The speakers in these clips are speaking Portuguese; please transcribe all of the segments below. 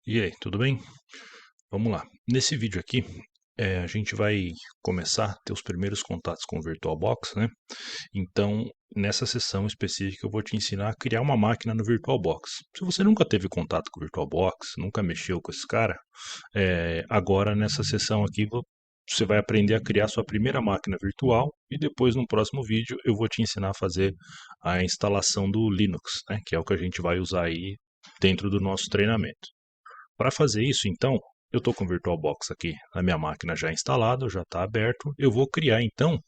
E aí, tudo bem? Vamos lá. Nesse vídeo aqui, a gente vai começar a ter os primeiros contatos com o VirtualBox, né? Então, nessa sessão específica, eu vou te ensinar a criar uma máquina no VirtualBox. Se você nunca teve contato com o VirtualBox, nunca mexeu com esse cara, agora nessa sessão aqui você vai aprender a criar sua primeira máquina virtual e depois, no próximo vídeo, eu vou te ensinar a fazer a instalação do Linux, né? Que é o que a gente vai usar aí dentro do nosso treinamento. Para fazer isso, então, eu estou com o VirtualBox aqui na minha máquina já instalado, já está aberto. Eu vou criar, então,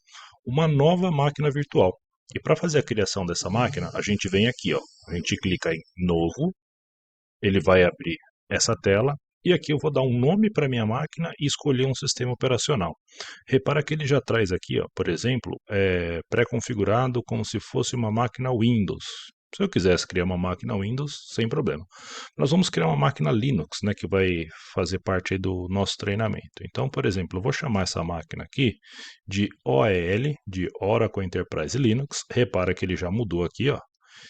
uma nova máquina virtual. E para fazer a criação dessa máquina, a gente vem aqui, ó, a gente clica em Novo, ele vai abrir essa tela, e aqui eu vou dar um nome para minha máquina e escolher um sistema operacional. Repara que ele já traz aqui, ó, por exemplo, pré-configurado como se fosse uma máquina Windows. Se eu quisesse criar uma máquina Windows, sem problema. Nós vamos criar uma máquina Linux, né, que vai fazer parte aí do nosso treinamento. Então, por exemplo, eu vou chamar essa máquina aqui de OEL, de Oracle Enterprise Linux. Repara que ele já mudou aqui, ó.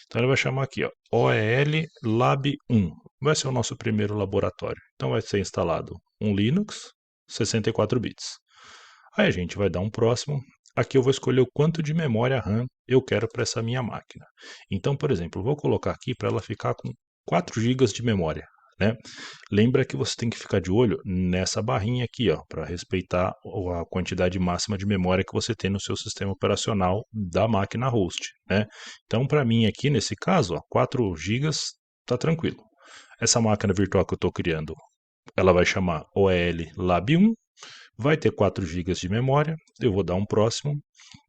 Então ele vai chamar aqui, ó, OEL Lab 1. Vai ser o nosso primeiro laboratório. Então vai ser instalado um Linux 64 bits. Aí a gente vai dar um próximo. Aqui eu vou escolher o quanto de memória RAM eu quero para essa minha máquina. Então, por exemplo, eu vou colocar aqui para ela ficar com 4 GB de memória, né? Lembra que você tem que ficar de olho nessa barrinha aqui, ó, para respeitar a quantidade máxima de memória que você tem no seu sistema operacional da máquina host, né? Então, para mim aqui nesse caso, ó, 4 GB tá tranquilo. Essa máquina virtual que eu estou criando, ela vai chamar OEL Lab 1, vai ter 4 GB de memória. Eu vou dar um próximo.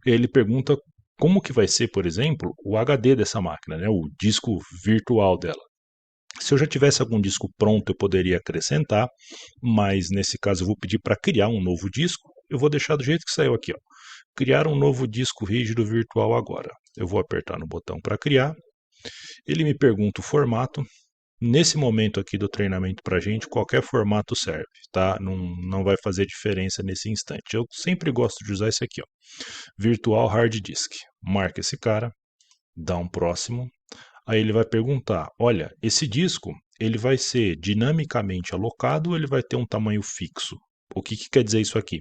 Ele pergunta como que vai ser, por exemplo, o HD dessa máquina, né? O disco virtual dela. Se eu já tivesse algum disco pronto, eu poderia acrescentar, mas nesse caso eu vou pedir para criar um novo disco. Eu vou deixar do jeito que saiu aqui, ó. Criar um novo disco rígido virtual agora. Eu vou apertar no botão para criar. Ele me pergunta o formato. Nesse momento aqui do treinamento para a gente, qualquer formato serve, tá? Não vai fazer diferença nesse instante. Eu sempre gosto de usar esse aqui, ó. Virtual Hard Disk. Marca esse cara, dá um próximo. Aí ele vai perguntar, olha, esse disco, ele vai ser dinamicamente alocado ou ele vai ter um tamanho fixo? O que, que quer dizer isso aqui?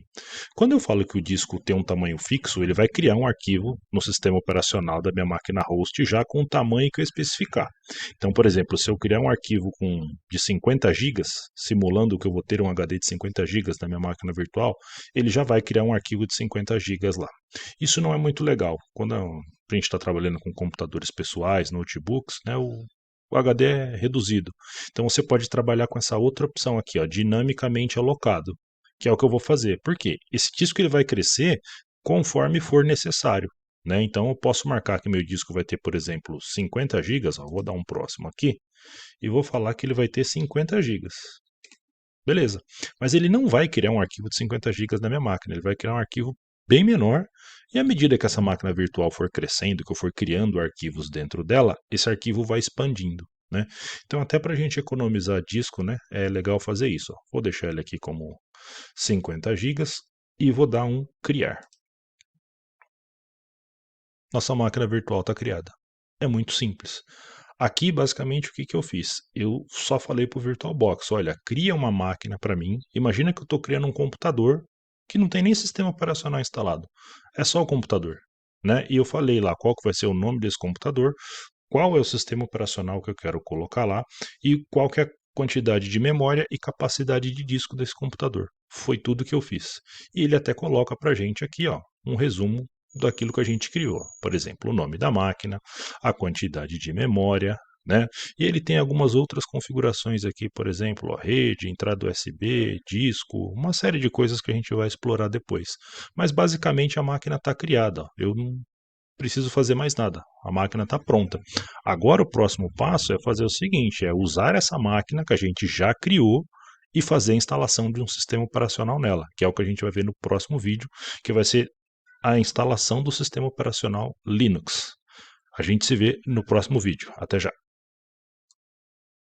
Quando eu falo que o disco tem um tamanho fixo, ele vai criar um arquivo no sistema operacional da minha máquina host já com o tamanho que eu especificar. Então, por exemplo, se eu criar um arquivo de 50 gigas, simulando que eu vou ter um HD de 50 gigas na minha máquina virtual, ele já vai criar um arquivo de 50 gigas lá. Isso não é muito legal. Quando a gente está trabalhando com computadores pessoais, notebooks, né, o HD é reduzido. Então você pode trabalhar com essa outra opção aqui, ó, dinamicamente alocado, que é o que eu vou fazer. Por quê? Esse disco ele vai crescer conforme for necessário. Né? Então eu posso marcar que meu disco vai ter, por exemplo, 50 gigas, vou dar um próximo aqui, e vou falar que ele vai ter 50 gigas. Beleza. Mas ele não vai criar um arquivo de 50 gigas na minha máquina, ele vai criar um arquivo bem menor, e à medida que essa máquina virtual for crescendo, que eu for criando arquivos dentro dela, esse arquivo vai expandindo. Né? Então, até para a gente economizar disco, né, é legal fazer isso. Ó. Vou deixar ele aqui como 50 gigas e vou dar um criar. Nossa máquina virtual está criada. É muito simples. Aqui, basicamente, o que, que eu fiz? Eu só falei para o VirtualBox, olha, cria uma máquina para mim. Imagina que eu estou criando um computador que não tem nem sistema operacional instalado. É só o computador. Né? E eu falei lá qual que vai ser o nome desse computador, qual é o sistema operacional que eu quero colocar lá e qual que é a quantidade de memória e capacidade de disco desse computador. Foi tudo que eu fiz. E ele até coloca para a gente aqui, ó, um resumo daquilo que a gente criou. Por exemplo, o nome da máquina, a quantidade de memória, né? E ele tem algumas outras configurações aqui, por exemplo, a rede, entrada USB, disco, uma série de coisas que a gente vai explorar depois. Mas basicamente a máquina está criada. Ó. Eu não preciso fazer mais nada. A máquina está pronta. Agora o próximo passo é fazer o seguinte: é usar essa máquina que a gente já criou e fazer a instalação de um sistema operacional nela, que é o que a gente vai ver no próximo vídeo, que vai ser a instalação do sistema operacional Linux. A gente se vê no próximo vídeo. Até já.